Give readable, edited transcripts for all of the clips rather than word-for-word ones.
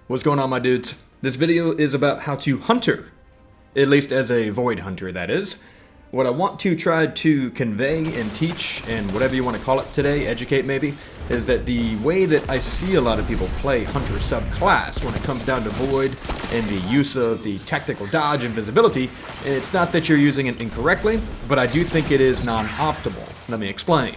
What's going on, my dudes? This video is about how to hunter, at least as a void hunter, that is. What I want to try to convey and teach, and whatever you want to call it today, educate maybe, is that the way that I see a lot of people play hunter subclass when it comes down to void and the use of the tactical dodge and visibility, it's not that you're using it incorrectly, but I do think it is non-optimal. Let me explain.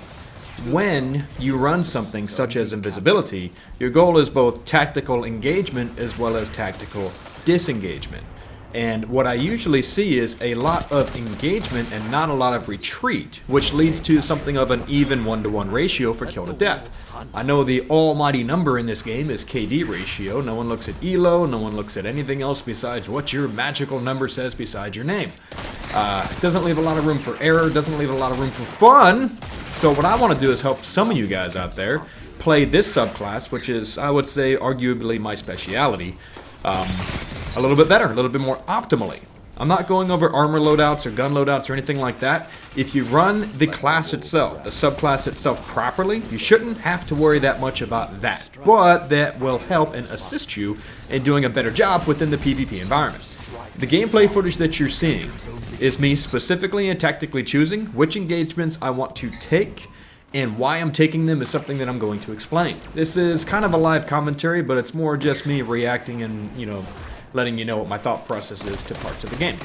When you run something such as invisibility, your goal is both tactical engagement as well as tactical disengagement. And what I usually see is a lot of engagement and not a lot of retreat, which leads to something of an even 1-to-1 ratio for kill to death. I know the almighty number in this game is KD ratio. No one looks at ELO, no one looks at anything else besides what your magical number says beside your name. Doesn't leave a lot of room for error, doesn't leave a lot of room for fun. So what I want to do is help some of you guys out there play this subclass, which is, I would say, arguably my speciality, a little bit better, a little bit more optimally. I'm not going over armor loadouts or gun loadouts or anything like that. If you run the class itself, the subclass itself properly, you shouldn't have to worry that much about that. But that will help and assist you in doing a better job within the PvP environment. The gameplay footage that you're seeing is me specifically and tactically choosing which engagements I want to take, and why I'm taking them is something that I'm going to explain. This is kind of a live commentary, but it's more just me reacting and, letting you know what my thought process is to parts of the game.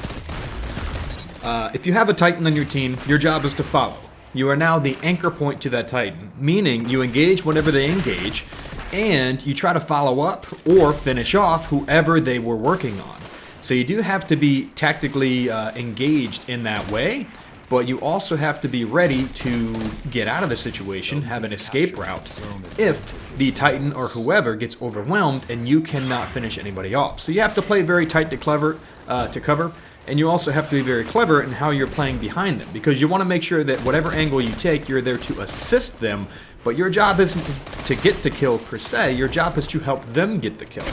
If you have a Titan on your team, your job is to follow. You are now the anchor point to that Titan, meaning you engage whenever they engage, and you try to follow up or finish off whoever they were working on. So you do have to be tactically engaged in that way, but you also have to be ready to get out of the situation, have an escape route, if the Titan or whoever gets overwhelmed and you cannot finish anybody off. So you have to play very tight to cover, and you also have to be very clever in how you're playing behind them, because you want to make sure that whatever angle you take, you're there to assist them, but your job isn't to get the kill per se, your job is to help them get the kill.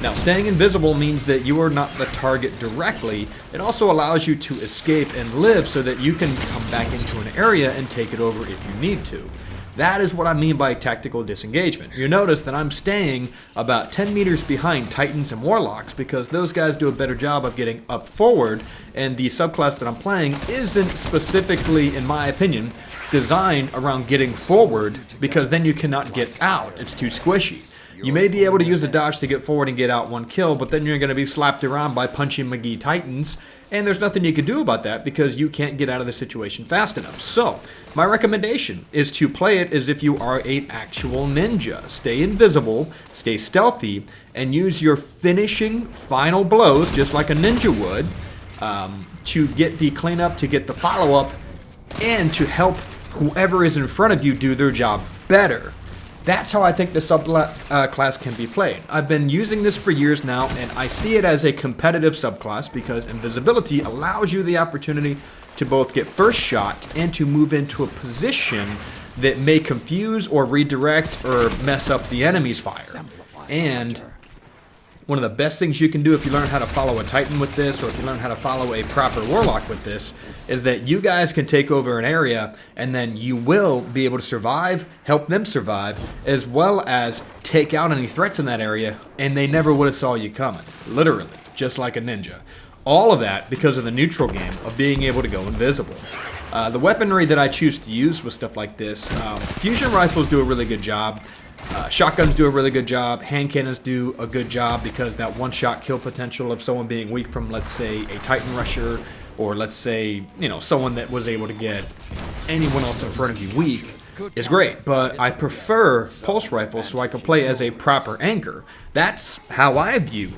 Now, staying invisible means that you are not the target directly. It also allows you to escape and live so that you can come back into an area and take it over if you need to. That is what I mean by tactical disengagement. You notice that I'm staying about 10 meters behind Titans and Warlocks because those guys do a better job of getting up forward, and the subclass that I'm playing isn't specifically, in my opinion, designed around getting forward, because then you cannot get out. It's too squishy. You may be able to use a dodge to get forward and get out one kill, but then you're going to be slapped around by Punchy McGee Titans, and there's nothing you can do about that because you can't get out of the situation fast enough. So, my recommendation is to play it as if you are an actual ninja. Stay invisible, stay stealthy, and use your finishing final blows, just like a ninja would, to get the cleanup, to get the follow-up, and to help whoever is in front of you do their job better. That's how I think the subclass can be played. I've been using this for years now, and I see it as a competitive subclass because invisibility allows you the opportunity to both get first shot and to move into a position that may confuse or redirect or mess up the enemy's fire. And one of the best things you can do if you learn how to follow a Titan with this, or if you learn how to follow a proper Warlock with this, is that you guys can take over an area and then you will be able to survive, help them survive, as well as take out any threats in that area, and they never would have saw you coming. Literally, just like a ninja. All of that because of the neutral game of being able to go invisible. The weaponry that I choose to use with stuff like this, fusion rifles do a really good job. Shotguns do a really good job. Hand cannons do a good job because that one-shot kill potential of someone being weak from, let's say, a Titan rusher, or let's say, someone that was able to get anyone else in front of you weak is great. But I prefer pulse rifles so I can play as a proper anchor. That's how I view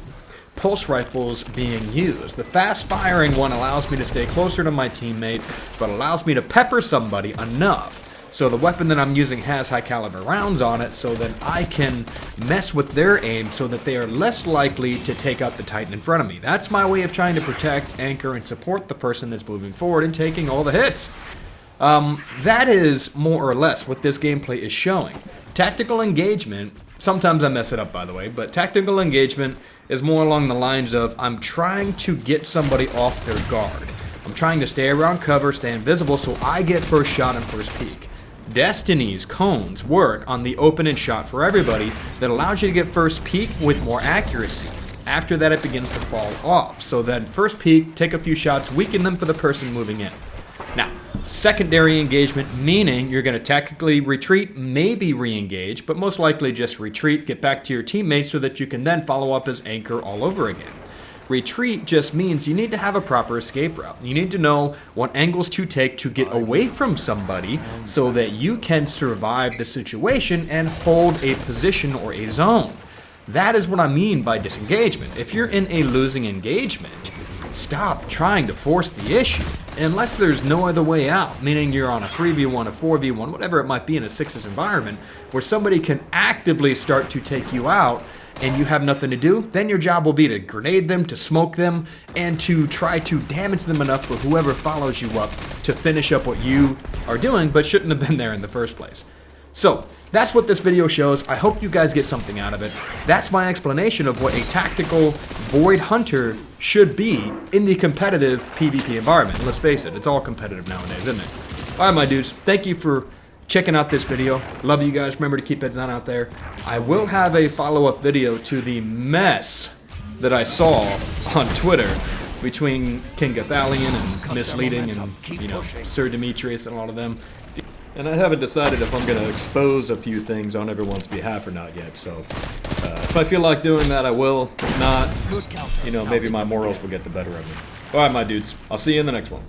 pulse rifles being used. The fast-firing one allows me to stay closer to my teammate, but allows me to pepper somebody enough so the weapon that I'm using has high caliber rounds on it, so that I can mess with their aim so that they are less likely to take out the Titan in front of me. That's my way of trying to protect, anchor, and support the person that's moving forward and taking all the hits. That is more or less what this gameplay is showing. Tactical engagement, sometimes I mess it up by the way, but tactical engagement is more along the lines of I'm trying to get somebody off their guard. I'm trying to stay around cover, stay invisible, so I get first shot and first peek. Destiny's cones work on the open and shot for everybody that allows you to get first peek with more accuracy. After that, it begins to fall off. So then first peek, take a few shots, weaken them for the person moving in. Now, secondary engagement, meaning you're going to tactically retreat, maybe re-engage, but most likely just retreat, get back to your teammates so that you can then follow up as anchor all over again. Retreat just means you need to have a proper escape route. You need to know what angles to take to get away from somebody so that you can survive the situation and hold a position or a zone. That is what I mean by disengagement. If you're in a losing engagement, stop trying to force the issue. Unless there's no other way out, meaning you're on a 3v1, a 4v1, whatever it might be in a 6s environment, where somebody can actively start to take you out and you have nothing to do, then your job will be to grenade them, to smoke them, and to try to damage them enough for whoever follows you up to finish up what you are doing, but shouldn't have been there in the first place. So, that's what this video shows. I hope you guys get something out of it. That's my explanation of what a tactical Void Hunter should be in the competitive PvP environment. Let's face it, it's all competitive nowadays, isn't it? Alright, my dudes, thank you for checking out this video. Love you guys. Remember to keep heads on out there. I will have a follow-up video to the mess that I saw on Twitter between King Gathalion and Misleading and, you know, Sir Demetrius and a lot of them. And I haven't decided if I'm going to expose a few things on everyone's behalf or not yet, so if I feel like doing that, I will. If not, you know, maybe my morals will get the better of me. Alright, my dudes. I'll see you in the next one.